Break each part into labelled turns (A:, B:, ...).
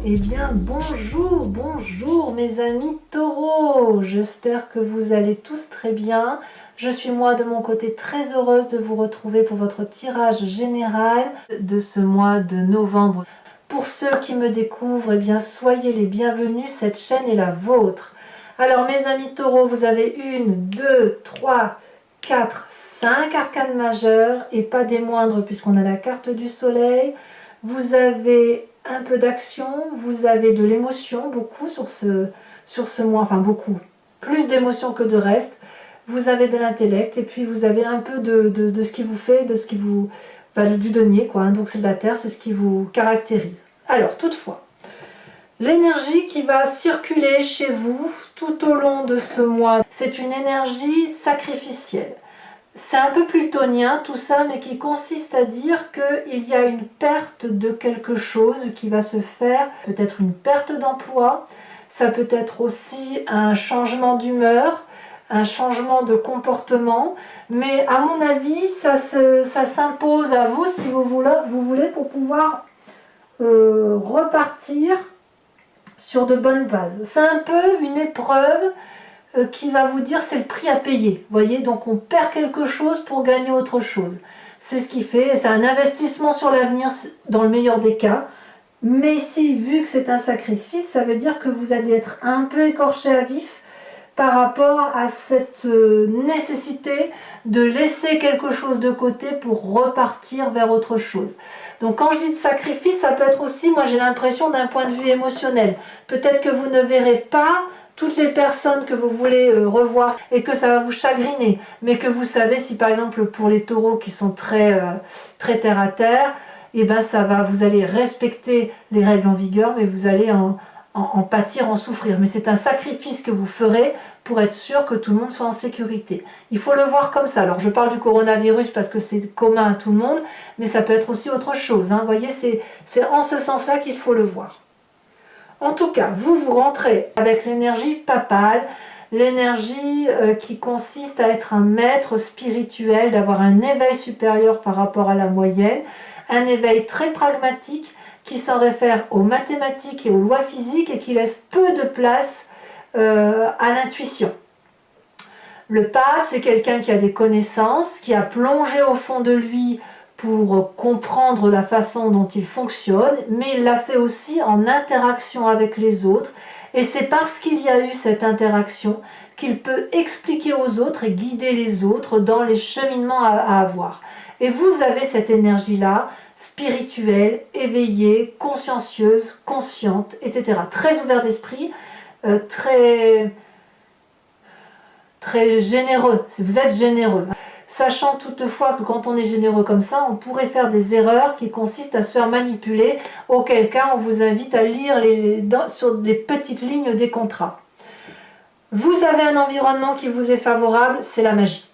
A: Eh bien, bonjour mes amis taureaux. J'espère que vous allez tous très bien. Je suis moi de mon côté très heureuse de vous retrouver pour votre tirage général de ce mois de novembre. Pour ceux qui me découvrent, eh bien, soyez les bienvenus, cette chaîne est la vôtre. Alors mes amis taureaux, vous avez 1, 2, 3, 4, 5 arcanes majeures et pas des moindres puisqu'on a la carte du soleil. Vous avez un peu d'action, vous avez de l'émotion, beaucoup sur ce mois, enfin beaucoup, plus d'émotion que de reste. Vous avez de l'intellect et puis vous avez un peu de ce qui vous fait, de ce qui vous... du denier, quoi. Donc c'est de la terre, c'est ce qui vous caractérise. Alors, toutefois, l'énergie qui va circuler chez vous tout au long de ce mois, c'est une énergie sacrificielle. C'est un peu plutonien tout ça, mais qui consiste à dire qu'il y a une perte de quelque chose qui va se faire, peut-être une perte d'emploi, ça peut être aussi un changement d'humeur, un changement de comportement, mais à mon avis, ça s'impose à vous si vous voulez pour pouvoir repartir sur de bonnes bases. C'est un peu une épreuve qui va vous dire c'est le prix à payer. Vous voyez, donc on perd quelque chose pour gagner autre chose. C'est ce qui fait, c'est un investissement sur l'avenir dans le meilleur des cas. Mais ici, vu que c'est un sacrifice, ça veut dire que vous allez être un peu écorché à vif par rapport à cette nécessité de laisser quelque chose de côté pour repartir vers autre chose. Donc quand je dis de sacrifice, ça peut être aussi, moi j'ai l'impression d'un point de vue émotionnel. Peut-être que vous ne verrez pas toutes les personnes que vous voulez revoir et que ça va vous chagriner, mais que vous savez si par exemple pour les taureaux qui sont très terre à terre, et ben ça va, vous allez respecter les règles en vigueur, mais vous allez en pâtir, en souffrir. Mais c'est un sacrifice que vous ferez pour être sûr que tout le monde soit en sécurité. Il faut le voir comme ça. Alors je parle du coronavirus parce que c'est commun à tout le monde, mais ça peut être aussi autre chose. Hein. Vous voyez, c'est en ce sens-là qu'il faut le voir. En tout cas, vous rentrez avec l'énergie papale, l'énergie qui consiste à être un maître spirituel, d'avoir un éveil supérieur par rapport à la moyenne, un éveil très pragmatique qui s'en réfère aux mathématiques et aux lois physiques et qui laisse peu de place à l'intuition. Le pape, c'est quelqu'un qui a des connaissances, qui a plongé au fond de lui pour comprendre la façon dont il fonctionne, mais il l'a fait aussi en interaction avec les autres, et c'est parce qu'il y a eu cette interaction qu'il peut expliquer aux autres et guider les autres dans les cheminements à avoir. Et vous avez cette énergie-là, spirituelle, éveillée, consciencieuse, consciente, etc. Très ouvert d'esprit, très généreux, vous êtes généreux. Sachant toutefois que quand on est généreux comme ça, on pourrait faire des erreurs qui consistent à se faire manipuler, auquel cas on vous invite à lire sur les petites lignes des contrats. Vous avez un environnement qui vous est favorable, c'est la magie.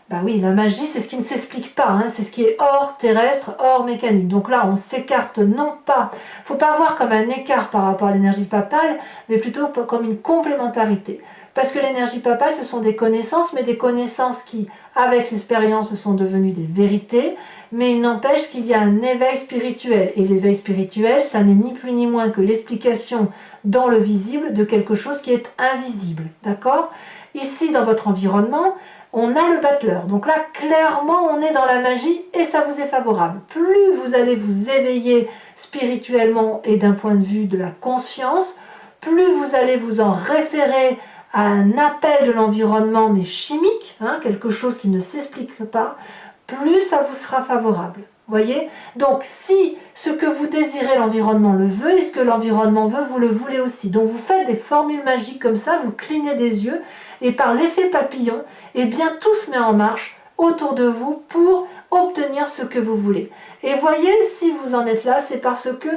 A: Ben oui, la magie, c'est ce qui ne s'explique pas, hein, c'est ce qui est hors terrestre, hors mécanique. Donc là, on s'écarte non pas, il ne faut pas voir comme un écart par rapport à l'énergie papale, mais plutôt comme une complémentarité. Parce que l'énergie papale, ce sont des connaissances, mais des connaissances qui, avec l'expérience, sont devenues des vérités, mais il n'empêche qu'il y a un éveil spirituel. Et l'éveil spirituel, ça n'est ni plus ni moins que l'explication dans le visible de quelque chose qui est invisible. D'accord ? Ici, dans votre environnement, on a le battleur. Donc là, clairement, on est dans la magie et ça vous est favorable. Plus vous allez vous éveiller spirituellement et d'un point de vue de la conscience, plus vous allez vous en référer à un appel de l'environnement, mais chimique, hein, quelque chose qui ne s'explique pas, plus ça vous sera favorable. Voyez ? Donc, si ce que vous désirez, l'environnement le veut, et ce que l'environnement veut, vous le voulez aussi. Donc, vous faites des formules magiques comme ça, vous clignez des yeux, et par l'effet papillon, eh bien, tout se met en marche autour de vous pour obtenir ce que vous voulez. Et voyez, si vous en êtes là, c'est parce que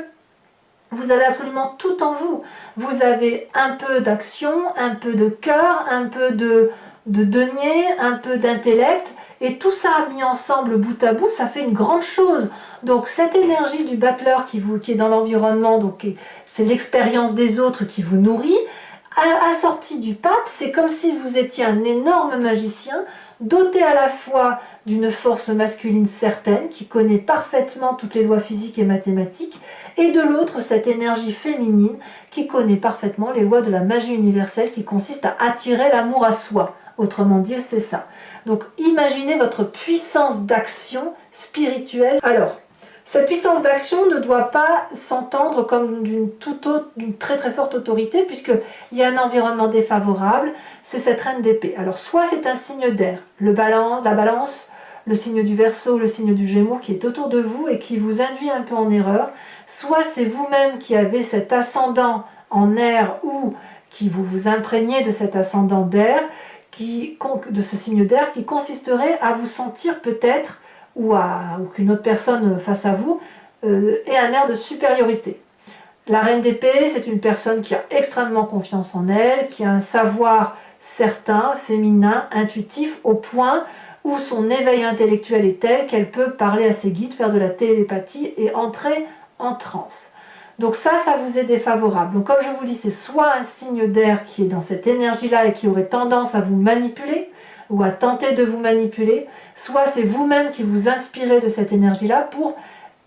A: vous avez absolument tout en vous. Vous avez un peu d'action, un peu de cœur, un peu de denier, un peu d'intellect, et tout ça mis ensemble bout à bout, ça fait une grande chose. Donc cette énergie du battleur qui est dans l'environnement, donc c'est l'expérience des autres qui vous nourrit, assortie du pape, c'est comme si vous étiez un énorme magicien doté à la fois d'une force masculine certaine, qui connaît parfaitement toutes les lois physiques et mathématiques, et de l'autre, cette énergie féminine qui connaît parfaitement les lois de la magie universelle qui consiste à attirer l'amour à soi. Autrement dit, c'est ça. Donc imaginez votre puissance d'action spirituelle. Alors, cette puissance d'action ne doit pas s'entendre comme d'une très très forte autorité, puisqu'il y a un environnement défavorable, c'est cette reine d'épée. Alors soit c'est un signe d'air, la balance, le signe du Verseau, le signe du Gémeaux qui est autour de vous et qui vous induit un peu en erreur, soit c'est vous-même qui avez cet ascendant en air ou qui vous imprégnez de cet ascendant d'air, de ce signe d'air qui consisterait à vous sentir peut-être ou qu'une autre personne face à vous ait un air de supériorité. La reine d'épée, c'est une personne qui a extrêmement confiance en elle, qui a un savoir certain, féminin, intuitif, au point où son éveil intellectuel est tel qu'elle peut parler à ses guides, faire de la télépathie et entrer en transe. Donc ça vous est défavorable. Donc comme je vous dis, c'est soit un signe d'air qui est dans cette énergie-là et qui aurait tendance à vous manipuler, ou à tenter de vous manipuler, soit c'est vous-même qui vous inspirez de cette énergie-là pour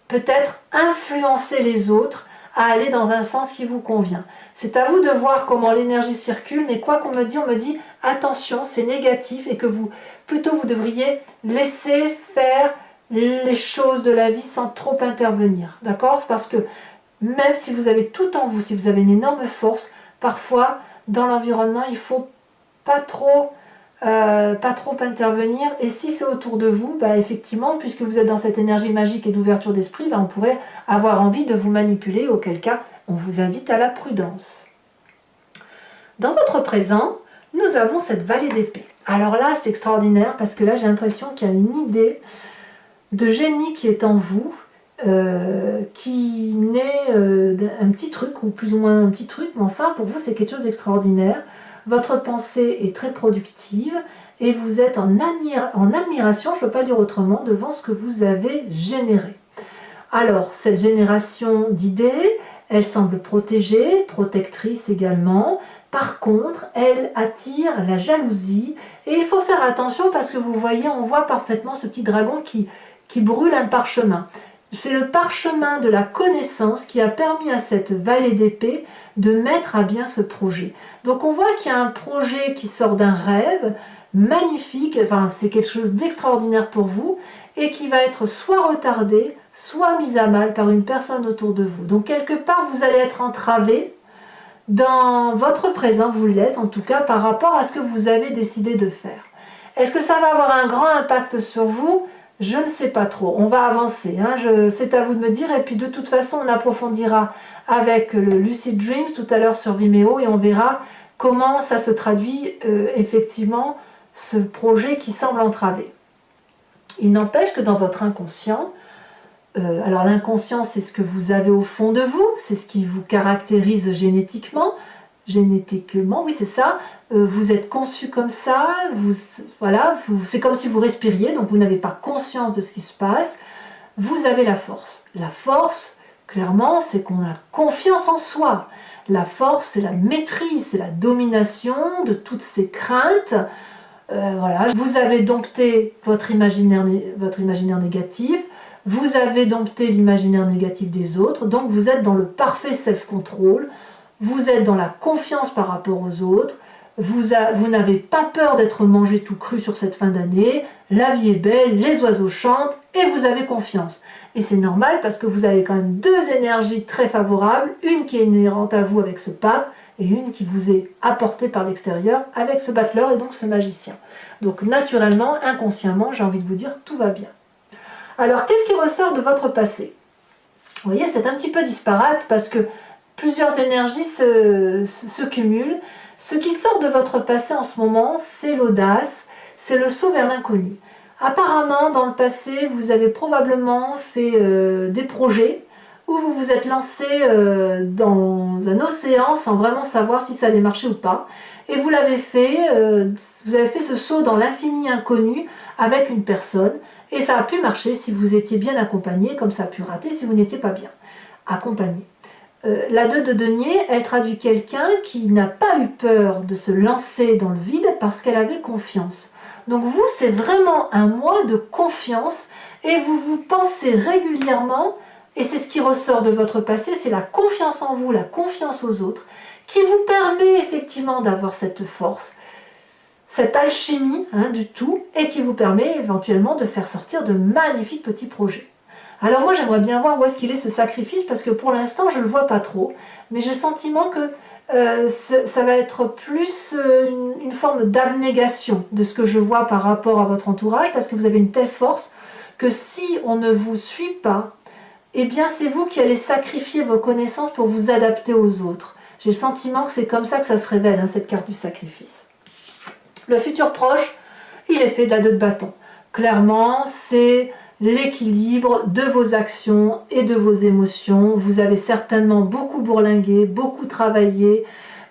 A: peut-être influencer les autres à aller dans un sens qui vous convient. C'est à vous de voir comment l'énergie circule, mais quoi qu'on me dit, on me dit attention, c'est négatif et que vous devriez laisser faire les choses de la vie sans trop intervenir. D'accord? Parce que même si vous avez tout en vous, si vous avez une énorme force, parfois dans l'environnement, il ne faut pas trop intervenir, et si c'est autour de vous, effectivement, puisque vous êtes dans cette énergie magique et d'ouverture d'esprit, on pourrait avoir envie de vous manipuler, auquel cas on vous invite à la prudence. Dans votre présent, nous avons cette vallée d'épée. Alors là, c'est extraordinaire, parce que là, j'ai l'impression qu'il y a une idée de génie qui est en vous, qui naît d'un petit truc, ou plus ou moins un petit truc, mais enfin, pour vous, c'est quelque chose d'extraordinaire. Votre pensée est très productive et vous êtes en admiration, je ne peux pas le dire autrement, devant ce que vous avez généré. Alors, cette génération d'idées, elle semble protégée, protectrice également. Par contre, elle attire la jalousie et il faut faire attention parce que vous voyez, on voit parfaitement ce petit dragon qui brûle un parchemin. C'est le parchemin de la connaissance qui a permis à cette vallée d'épée de mettre à bien ce projet. Donc on voit qu'il y a un projet qui sort d'un rêve magnifique, enfin c'est quelque chose d'extraordinaire pour vous et qui va être soit retardé, soit mis à mal par une personne autour de vous. Donc quelque part vous allez être entravé dans votre présent, vous l'êtes en tout cas par rapport à ce que vous avez décidé de faire. Est-ce que ça va avoir un grand impact sur vous ? Je ne sais pas trop, on va avancer, c'est à vous de me dire, et puis de toute façon on approfondira avec le Lucid Dreams tout à l'heure sur Vimeo et on verra comment ça se traduit effectivement ce projet qui semble entravé. Il n'empêche que dans votre inconscient, alors l'inconscient c'est ce que vous avez au fond de vous, c'est ce qui vous caractérise génétiquement, oui c'est ça, vous êtes conçu comme ça, c'est comme si vous respiriez, donc vous n'avez pas conscience de ce qui se passe, vous avez la force. La force, clairement, c'est qu'on a confiance en soi. La force, c'est la maîtrise, c'est la domination de toutes ces craintes. Vous avez dompté votre imaginaire négatif, vous avez dompté l'imaginaire négatif des autres, donc vous êtes dans le parfait self-control, vous êtes dans la confiance par rapport aux autres, vous n'avez pas peur d'être mangé tout cru sur cette fin d'année, la vie est belle, les oiseaux chantent et vous avez confiance. Et c'est normal parce que vous avez quand même deux énergies très favorables, une qui est inhérente à vous avec ce pape et une qui vous est apportée par l'extérieur avec ce battleur et donc ce magicien. Donc naturellement, inconsciemment, j'ai envie de vous dire, tout va bien. Alors, qu'est-ce qui ressort de votre passé? Vous voyez, c'est un petit peu disparate parce que plusieurs énergies se cumulent. Ce qui sort de votre passé en ce moment, c'est l'audace, c'est le saut vers l'inconnu. Apparemment, dans le passé, vous avez probablement fait des projets où vous vous êtes lancé dans un océan sans vraiment savoir si ça allait marcher ou pas. Et vous avez fait ce saut dans l'infini inconnu avec une personne. Et ça a pu marcher si vous étiez bien accompagné, comme ça a pu rater si vous n'étiez pas bien accompagné. La 2 de denier, elle traduit quelqu'un qui n'a pas eu peur de se lancer dans le vide parce qu'elle avait confiance. Donc vous, c'est vraiment un mois de confiance et vous vous pensez régulièrement, et c'est ce qui ressort de votre passé, c'est la confiance en vous, la confiance aux autres, qui vous permet effectivement d'avoir cette force, cette alchimie du tout, et qui vous permet éventuellement de faire sortir de magnifiques petits projets. Alors moi j'aimerais bien voir où est-ce qu'il est ce sacrifice, parce que pour l'instant je ne le vois pas trop, mais j'ai le sentiment que ça va être plus une forme d'abnégation de ce que je vois par rapport à votre entourage, parce que vous avez une telle force que si on ne vous suit pas, eh bien c'est vous qui allez sacrifier vos connaissances pour vous adapter aux autres. J'ai le sentiment que c'est comme ça que ça se révèle, cette carte du sacrifice. Le futur proche, il est fait de la 2 de bâton. Clairement, c'est l'équilibre de vos actions et de vos émotions. Vous avez certainement beaucoup bourlingué, beaucoup travaillé,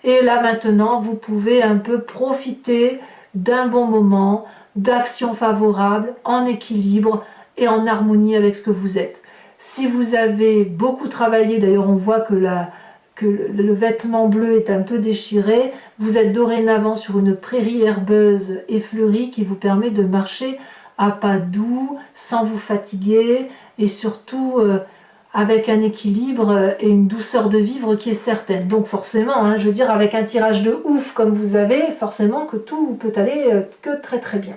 A: et là maintenant, vous pouvez un peu profiter d'un bon moment, d'actions favorables, en équilibre et en harmonie avec ce que vous êtes. Si vous avez beaucoup travaillé, d'ailleurs on voit que le vêtement bleu est un peu déchiré, vous êtes dorénavant sur une prairie herbeuse et fleurie qui vous permet de marcher à pas doux, sans vous fatiguer, et surtout avec un équilibre et une douceur de vivre qui est certaine. Donc forcément, je veux dire, avec un tirage de ouf comme vous avez, forcément que tout peut aller que très très bien.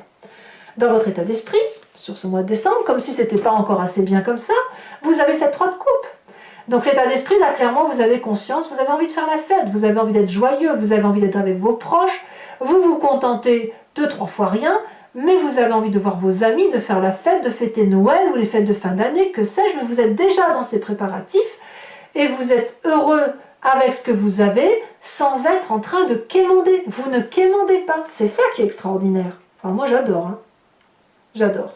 A: Dans votre état d'esprit, sur ce mois de décembre, comme si c'était pas encore assez bien comme ça, vous avez cette 3 de coupe. Donc l'état d'esprit, là, clairement, vous avez conscience, vous avez envie de faire la fête, vous avez envie d'être joyeux, vous avez envie d'être avec vos proches, vous vous contentez de 3 fois rien, mais vous avez envie de voir vos amis, de faire la fête, de fêter Noël ou les fêtes de fin d'année, que sais-je, mais vous êtes déjà dans ces préparatifs et vous êtes heureux avec ce que vous avez sans être en train de quémander. Vous ne quémandez pas, c'est ça qui est extraordinaire. Enfin, moi j'adore, j'adore.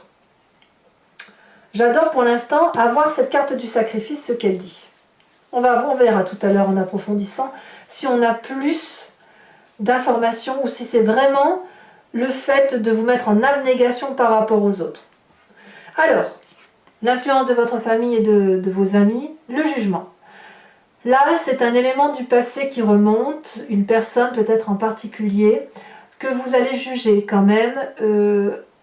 A: J'adore pour l'instant avoir cette carte du sacrifice, ce qu'elle dit. On verra tout à l'heure en approfondissant si on a plus d'informations ou si c'est vraiment le fait de vous mettre en abnégation par rapport aux autres. Alors, l'influence de votre famille et de vos amis, le jugement. Là, c'est un élément du passé qui remonte, une personne peut-être en particulier, que vous allez juger quand même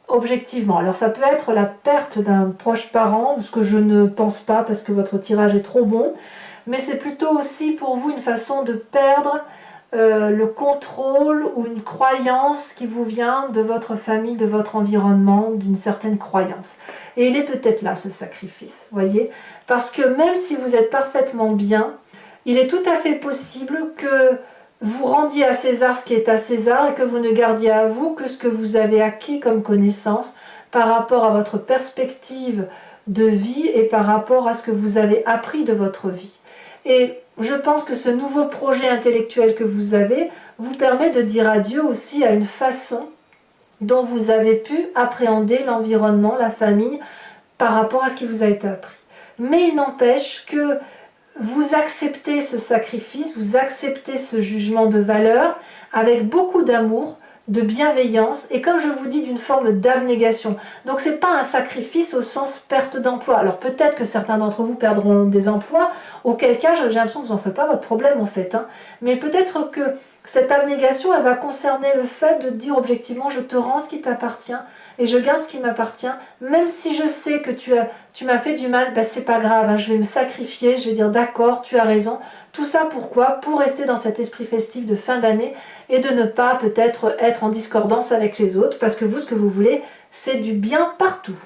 A: objectivement. Alors ça peut être la perte d'un proche parent, ce que je ne pense pas parce que votre tirage est trop bon, mais c'est plutôt aussi pour vous une façon de perdre le contrôle ou une croyance qui vous vient de votre famille, de votre environnement, d'une certaine croyance. Et il est peut-être là ce sacrifice, voyez, parce que même si vous êtes parfaitement bien, il est tout à fait possible que vous rendiez à César ce qui est à César et que vous ne gardiez à vous que ce que vous avez acquis comme connaissance par rapport à votre perspective de vie et par rapport à ce que vous avez appris de votre vie. Et je pense que ce nouveau projet intellectuel que vous avez vous permet de dire adieu aussi à une façon dont vous avez pu appréhender l'environnement, la famille, par rapport à ce qui vous a été appris. Mais il n'empêche que vous acceptez ce sacrifice, vous acceptez ce jugement de valeur avec beaucoup d'amour, de bienveillance et comme je vous dis d'une forme d'abnégation. Donc c'est pas un sacrifice au sens perte d'emploi. Alors peut-être que certains d'entre vous perdront des emplois, auquel cas j'ai l'impression que vous n'en ferez pas votre problème en fait. Mais peut-être que cette abnégation elle va concerner le fait de dire objectivement je te rends ce qui t'appartient et je garde ce qui m'appartient, même si je sais que tu m'as fait du mal, ben c'est pas grave, je vais me sacrifier, je vais dire d'accord, tu as raison. Tout ça pourquoi? Pour rester dans cet esprit festif de fin d'année et de ne pas peut-être être en discordance avec les autres, parce que vous, ce que vous voulez, c'est du bien partout.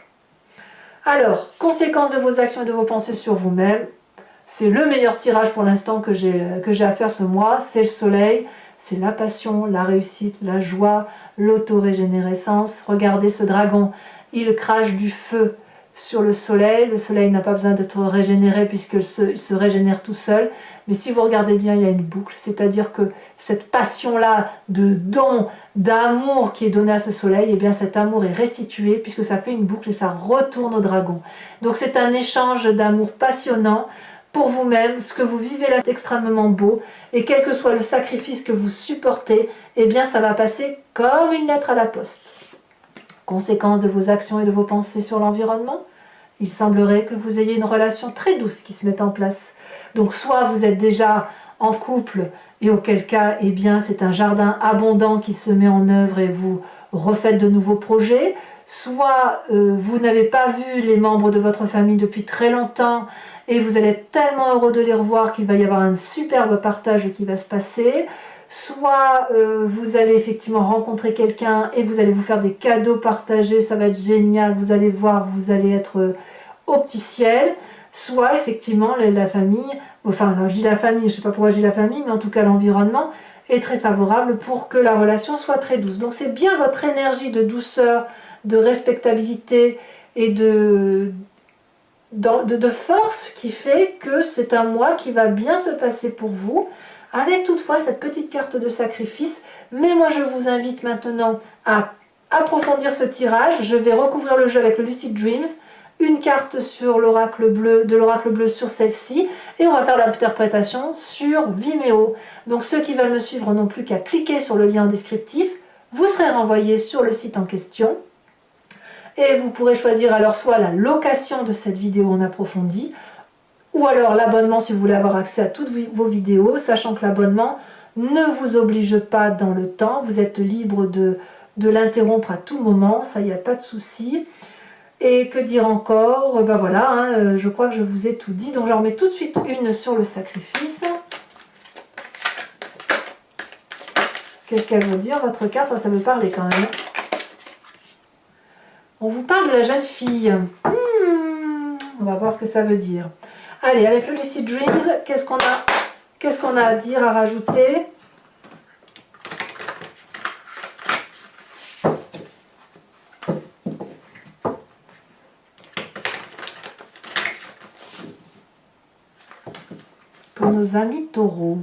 A: Alors, conséquences de vos actions et de vos pensées sur vous-même, c'est le meilleur tirage pour l'instant que j'ai à faire ce mois, c'est le soleil, c'est la passion, la réussite, la joie, l'autorégénérescence. Regardez ce dragon, il crache du feu sur le soleil n'a pas besoin d'être régénéré puisqu'il se régénère tout seul, mais si vous regardez bien, il y a une boucle, c'est-à-dire que cette passion-là de don, d'amour qui est donnée à ce soleil, et bien cet amour est restitué puisque ça fait une boucle et ça retourne au dragon. Donc c'est un échange d'amour passionnant pour vous-même, ce que vous vivez là c'est extrêmement beau, et quel que soit le sacrifice que vous supportez, eh bien ça va passer comme une lettre à la poste. Conséquence de vos actions et de vos pensées sur l'environnement, il semblerait que vous ayez une relation très douce qui se mette en place. Donc soit vous êtes déjà en couple, et auquel cas, eh bien c'est un jardin abondant qui se met en œuvre et vous refaites de nouveaux projets, soit vous n'avez pas vu les membres de votre famille depuis très longtemps et vous allez être tellement heureux de les revoir qu'il va y avoir un superbe partage qui va se passer, soit vous allez effectivement rencontrer quelqu'un et vous allez vous faire des cadeaux partagés, ça va être génial, vous allez voir, vous allez être au petit ciel, soit effectivement la famille, enfin alors, je dis la famille, je ne sais pas pourquoi je dis la famille, mais en tout cas l'environnement est très favorable pour que la relation soit très douce. Donc c'est bien votre énergie de douceur, de respectabilité et de force qui fait que c'est un mois qui va bien se passer pour vous, avec toutefois cette petite carte de sacrifice. Mais moi je vous invite maintenant à approfondir ce tirage. Je vais recouvrir le jeu avec le Lucid Dreams, une carte sur l'oracle bleu, de l'oracle bleu sur celle-ci, et on va faire l'interprétation sur Vimeo. Donc ceux qui veulent me suivre n'ont plus qu'à cliquer sur le lien en descriptif, vous serez renvoyé sur le site en question, et vous pourrez choisir alors soit la location de cette vidéo en approfondi, ou alors l'abonnement si vous voulez avoir accès à toutes vos vidéos, sachant que l'abonnement ne vous oblige pas dans le temps, vous êtes libre de l'interrompre à tout moment, ça il n'y a pas de souci. Et que dire encore, ben voilà, hein, je crois que je vous ai tout dit, donc j'en remets tout de suite une sur le sacrifice. Qu'est-ce qu'elle veut dire votre carte? Ça veut parler quand même. On vous parle de la jeune fille. On va voir ce que ça veut dire. Allez, avec le Lucid Dreams, qu'est-ce qu'on a à dire, à rajouter? Pour nos amis taureaux.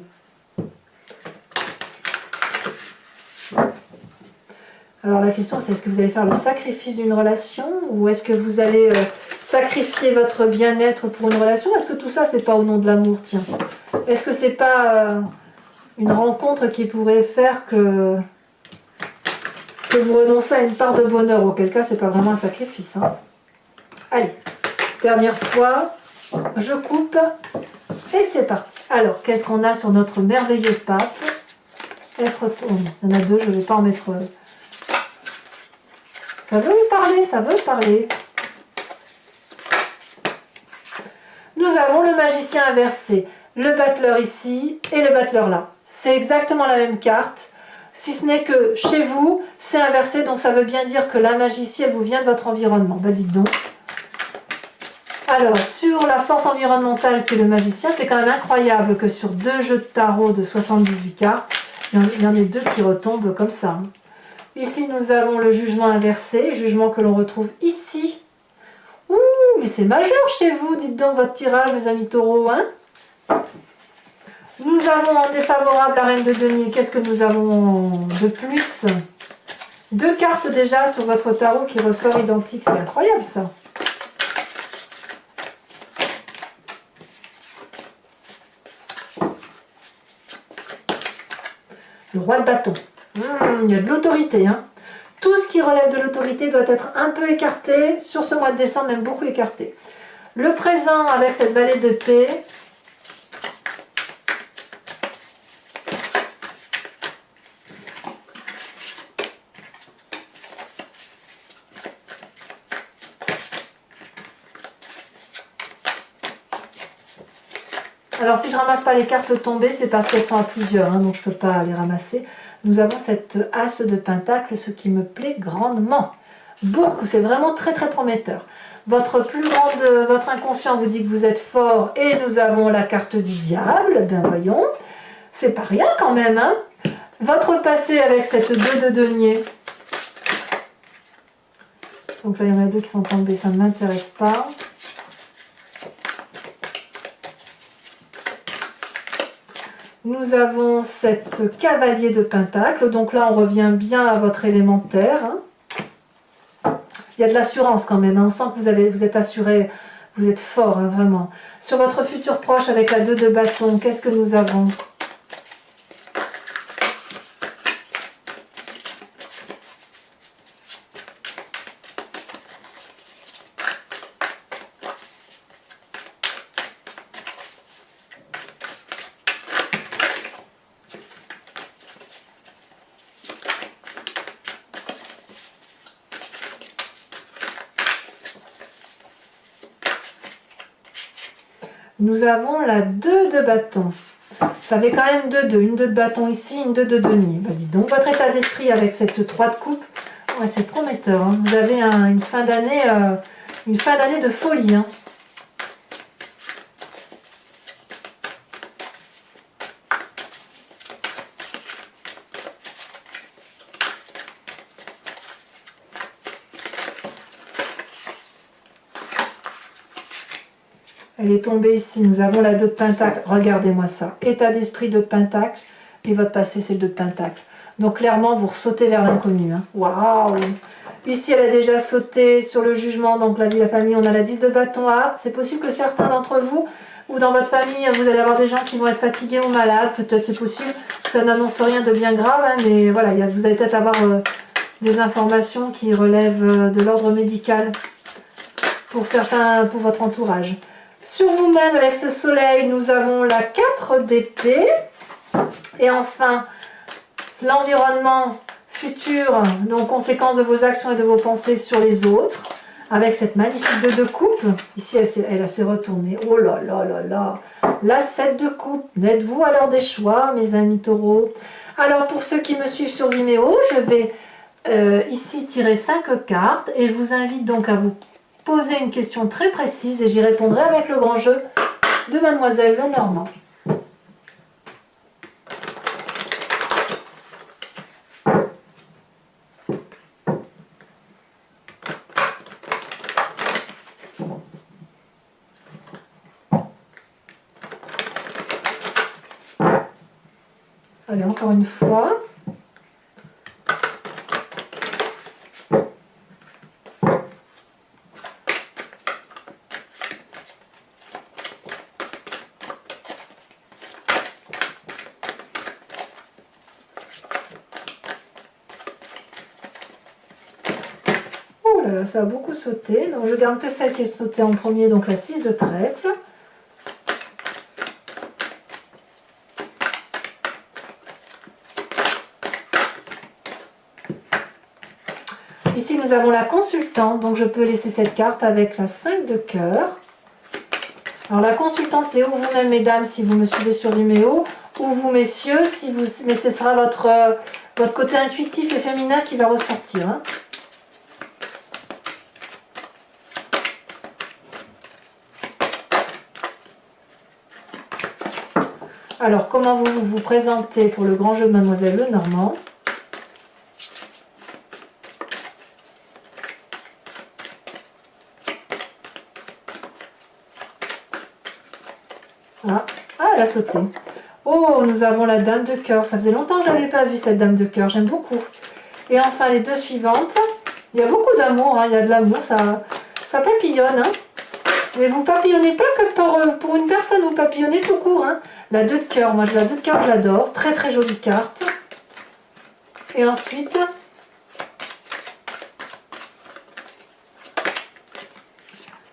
A: Alors la question c'est, est-ce que vous allez faire le sacrifice d'une relation ou est-ce que vous allez sacrifier votre bien-être pour une relation? Est-ce que tout ça c'est pas au nom de l'amour? Tiens, est-ce que c'est pas une rencontre qui pourrait faire que vous renoncez à une part de bonheur? Auquel cas c'est pas vraiment un sacrifice, hein. Allez, dernière fois, je coupe et c'est parti. Alors qu'est-ce qu'on a sur notre merveilleux pape? Elle se retourne, il y en a deux, je ne vais pas en mettre... Ça veut parler, ça veut parler. Nous avons le magicien inversé, le battleur ici et le battleur là. C'est exactement la même carte, si ce n'est que chez vous, c'est inversé, donc ça veut bien dire que la magie ici, elle vous vient de votre environnement. Ben dites donc. Alors, sur la force environnementale qu'est le magicien, c'est quand même incroyable que sur deux jeux de tarot de 78 cartes, il y en ait deux qui retombent comme ça. Ici, nous avons le jugement inversé, jugement que l'on retrouve ici. Ouh, mais c'est majeur chez vous, dites donc votre tirage, mes amis taureaux, hein. Nous avons en défavorable la reine de denier. Qu'est-ce que nous avons de plus? Deux cartes déjà sur votre tarot qui ressort identique, c'est incroyable ça. Le roi de bâton. Il y a de l'autorité, hein. Tout ce qui relève de l'autorité doit être un peu écarté, sur ce mois de décembre, même beaucoup écarté. Le présent avec cette vallée de paix. Alors si je ne ramasse pas les cartes tombées, c'est parce qu'elles sont à plusieurs, hein, donc je ne peux pas les ramasser. Nous avons cette as de pentacle, ce qui me plaît grandement. Beaucoup, c'est vraiment très très prometteur. Votre inconscient vous dit que vous êtes fort et nous avons la carte du diable, bien voyons. C'est pas rien quand même, hein. Votre passé avec cette 2 de denier. Donc là il y en a deux qui sont tombés, ça ne m'intéresse pas. Nous avons cette cavalier de pentacle, donc là on revient bien à votre élémentaire. Hein. Il y a de l'assurance quand même, hein. On sent que vous êtes assuré, vous êtes fort, hein, vraiment. Sur votre futur proche avec la 2 de bâton, qu'est-ce que nous avons? nous avons la 2 de bâton. Ça fait quand même 2-2, une 2 de bâton ici, une 2 de denier. Bah, dis donc, votre état d'esprit avec cette 3 de coupe, ouais, c'est prometteur. Hein. Vous avez une fin d'année de folie. Hein. Elle est tombée ici, nous avons la 2 de pentacle, regardez-moi ça, état d'esprit 2 de pentacle, et votre passé c'est le 2 de pentacle. Donc clairement vous ressautez vers l'inconnu. Hein. Waouh! Ici elle a déjà sauté sur le jugement, donc la vie, la famille, on a la 10 de bâton. Ah, c'est possible que certains d'entre vous, ou dans votre famille, vous allez avoir des gens qui vont être fatigués ou malades, peut-être c'est possible, ça n'annonce rien de bien grave, hein, mais voilà, vous allez peut-être avoir des informations qui relèvent de l'ordre médical pour certains, pour votre entourage. Sur vous-même, avec ce soleil, nous avons la 4 d'épée. Et enfin, l'environnement futur, donc conséquence de vos actions et de vos pensées sur les autres, avec cette magnifique 2 de coupe. Ici, elle s'est retournée. Oh là là là là. La 7 de coupe. N'êtes-vous alors des choix, mes amis taureaux? Alors, pour ceux qui me suivent sur Vimeo, je vais ici tirer 5 cartes et je vous invite donc à vous poser une question très précise et j'y répondrai avec le grand jeu de Mademoiselle Lenormand. Allez, encore une fois. Ça a beaucoup sauté, donc je garde que celle qui est sautée en premier, donc la 6 de trèfle. Ici nous avons la consultante, donc je peux laisser cette carte avec la 5 de cœur. Alors la consultante c'est ou vous-même mesdames si vous me suivez sur Vimeo, ou vous messieurs, mais ce sera votre côté intuitif et féminin qui va ressortir. Hein. Alors, comment vous vous présentez pour le grand jeu de Mademoiselle Lenormand? Ah, elle a sauté. Oh, nous avons la dame de cœur. Ça faisait longtemps que je n'avais pas vu cette dame de cœur. J'aime beaucoup. Et enfin, les 2 suivantes. Il y a beaucoup d'amour. Hein. Il y a de l'amour. Ça papillonne. Hein. Mais vous papillonnez pas que pour une personne. Vous papillonnez tout court. Hein. La 2 de cœur. Moi, la 2 de cœur, je l'adore. Très, très jolie carte. Et ensuite...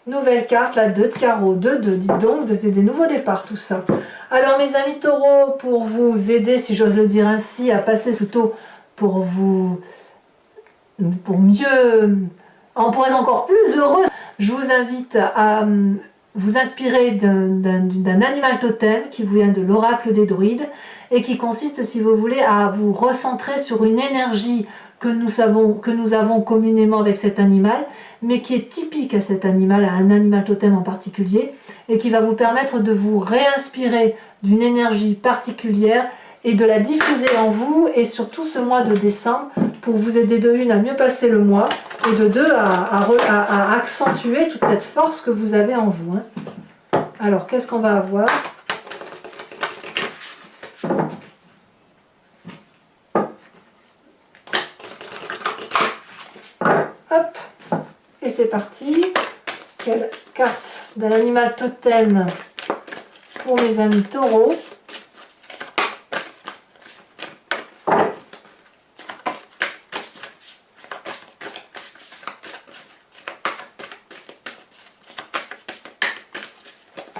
A: nouvelle carte, la 2 de carreau, 2-2, dites donc, des nouveaux départs, tout ça. Alors mes amis taureaux, pour vous aider, si j'ose le dire ainsi, à passer plutôt pour être encore plus heureux, je vous invite à vous inspirer d'un animal totem qui vient de l'oracle des druides et qui consiste, si vous voulez, à vous recentrer sur une énergie que nous avons communément avec cet animal, mais qui est typique à cet animal, à un animal totem en particulier, et qui va vous permettre de vous réinspirer d'une énergie particulière et de la diffuser en vous, et surtout ce mois de décembre, pour vous aider de 1 à mieux passer le mois, et de 2 à accentuer toute cette force que vous avez en vous. Hein. Alors, qu'est-ce qu'on va avoir ? Hop, et c'est parti. Quelle carte d'un animal totem pour mes amis taureaux.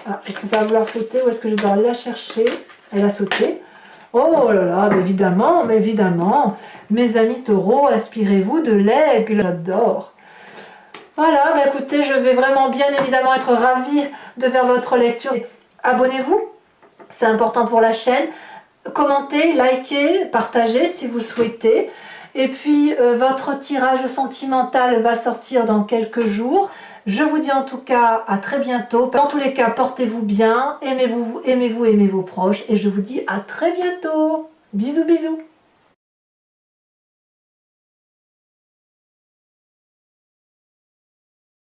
A: Ah, est-ce que ça va vouloir sauter ou est-ce que je dois la chercher? Elle a sauté. Oh là là, mais évidemment, mes amis taureaux, inspirez-vous de l'aigle, j'adore. Voilà, bah écoutez, je vais vraiment bien évidemment être ravie de faire votre lecture. Abonnez-vous, c'est important pour la chaîne. Commentez, likez, partagez si vous le souhaitez. Et puis votre tirage sentimental va sortir dans quelques jours. Je vous dis en tout cas à très bientôt. Dans tous les cas, portez-vous bien, aimez-vous, aimez vos proches. Et je vous dis à très bientôt. Bisous, bisous.